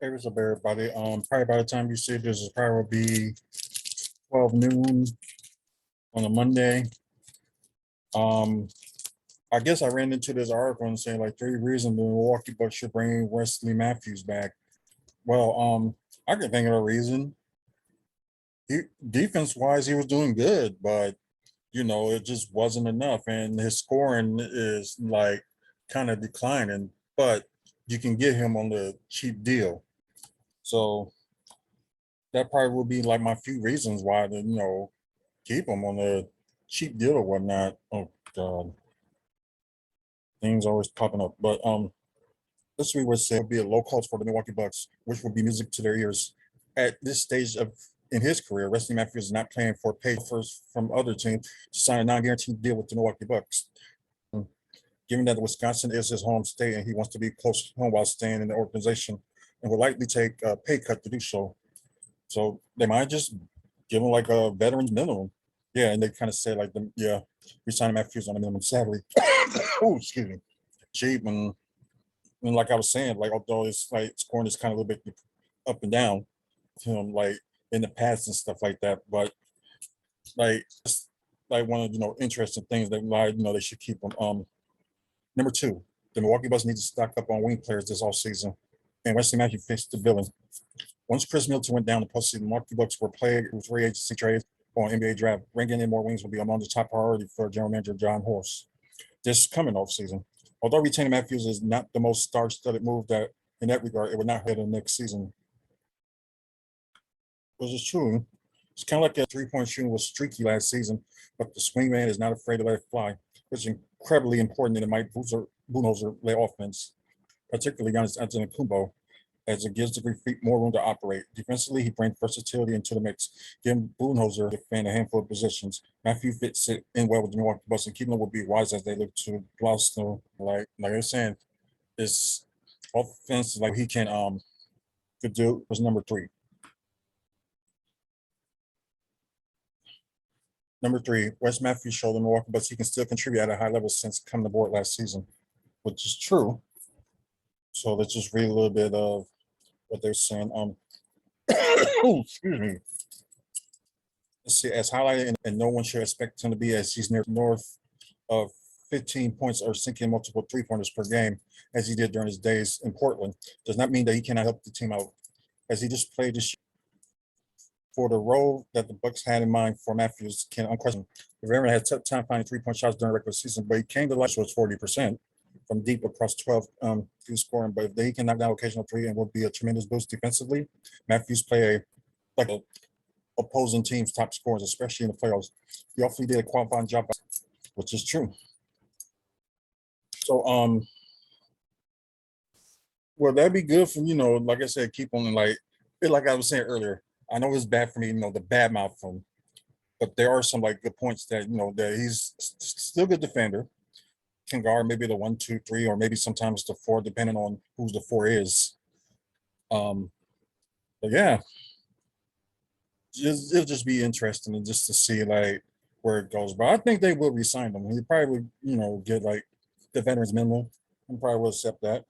Hey, what's up, everybody? Probably by the time you see this, it probably will be 12 noon on a Monday. Um, I guess I ran into this article and saying like 3 reasons the Milwaukee Bucks should bring Wesley Mathews back. Well, I can think of a reason. Defense wise, he was doing good, but it just wasn't enough, and his scoring is like kind of declining. But you can get him on the cheap deal, so that probably would be like my few reasons why to keep him on the cheap deal or whatnot. Oh God, things always popping up. But this week would say would be a low cost for the Milwaukee Bucks, which would be music to their ears. At this stage of in his career, Wesley Matthews is not playing for pay offers from other teams to sign a non-guaranteed deal with the Milwaukee Bucks. Given that Wisconsin is his home state and he wants to be close to home while staying in the organization, and will likely take a pay cut to do so. So they might just give him like a veteran's minimum. Yeah, and they kind of say like we signed Matthews on a minimum salary. Oh, excuse me, cheap and like I was saying, like although it's like scoring is kind of a little bit up and down, like in the past and stuff like that, but like it's like one of interesting things that like they should keep him. Number two, the Milwaukee Bucks need to stock up on wing players this offseason, and Wesley Matthews fixed the billing. Once Chris Middleton went down the postseason, the Milwaukee Bucks were plagued with free agency trades on NBA draft. Bringing in more wings will be among the top priority for General Manager John Horst this coming offseason. Although retaining Matthews is not the most star-studded move that in that regard, it would not hit the next season. Which is true. It's kind of like a three-point shooting was streaky last season, but the swingman is not afraid to let it fly, which is incredibly important in the Mike Budenholzer lay offense, particularly Giannis Antetokounmpo, as it gives the Greek feet more room to operate. Defensively, he brings versatility into the mix, giving Budenholzer defend a handful of positions. Matthew fits it in well with the Milwaukee Bucks, and keeping them will be wise as they look to Gloucester. Like I was saying, this offense like he can could do was number three. Number three, Wes Matthews showed the Milwaukee Bucks he can still contribute at a high level since coming aboard last season, which is true. So let's just read a little bit of what they're saying. Oh, excuse me. Let's see, as highlighted, and no one should expect him to be as he's near north of 15 points or sinking multiple three-pointers per game as he did during his days in Portland. Does not mean that he cannot help the team out, as he just played this year. For the role that the Bucks had in mind for Matthews can unquestioned. The veteran had tough time finding three-point shots during the regular season, but he came to life was 40% from deep across 12 through scoring. But if he can knock down occasional three and will be a tremendous boost defensively, Matthews play a opposing team's top scorers, especially in the playoffs. He awfully did a qualifying job, which is true. So well, that'd be good for like I said, keep on like I was saying earlier. I know it's bad for me, the bad mouth him, but there are some like good points that that he's still a good defender, can guard maybe the 1, 2, 3, or maybe sometimes the four, depending on who the four is. Um, but yeah, it'll just be interesting and just to see like where it goes. But I think they will resign him. He probably would, get like the veterans minimum. And probably will accept that.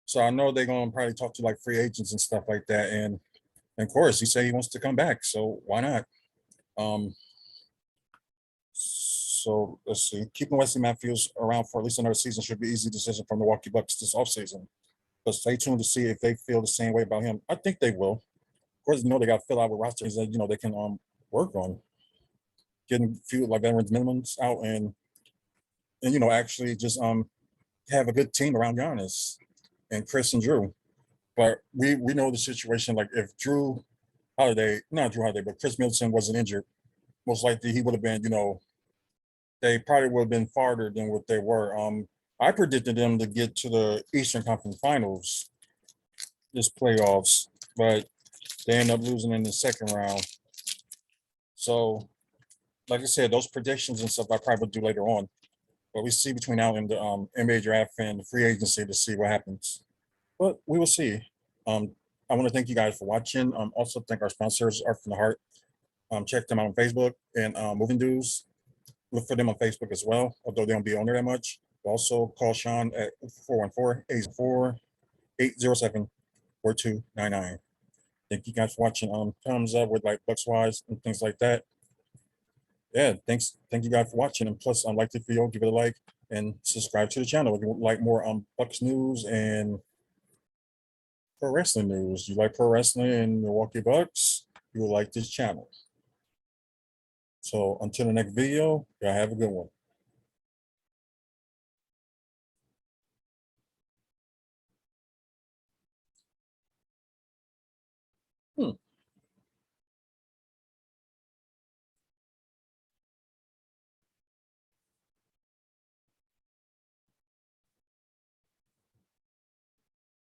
So I know they're gonna probably talk to like free agents and stuff like that. And of course, he said he wants to come back, so why not? Um, so let's see. Keeping Wesley Matthews around for at least another season should be an easy decision from the Milwaukee Bucks this offseason. But stay tuned to see if they feel the same way about him. I think they will. Of course, they got to fill out with rosters that they can work on getting a few like veterans minimums out and actually just have a good team around Giannis and Chris and Drew. But we know the situation. Like if not Drew Holiday, but Chris Middleton wasn't injured, most likely he would have been, they probably would have been farther than what they were. I predicted them to get to the Eastern Conference Finals this playoffs, but they end up losing in the second round. So, like I said, those predictions and stuff I probably would do later on. But we see between now and the NBA draft and the free agency to see what happens. But we will see. I want to thank you guys for watching. Also thank our sponsors, Art from the Heart. Check them out on Facebook and Moving Dudes. Look for them on Facebook as well, although they don't be on there that much. Also call Sean at 414-804-807 4299. Thank you guys for watching. Thumbs up with like Bucks Wise and things like that. Yeah, thank you guys for watching. And plus, like the video, give it a like and subscribe to the channel if you like more Bucks news and pro wrestling news. You like pro wrestling and Milwaukee Bucks, you will like this channel. So until the next video, y'all have a good one. Hmm.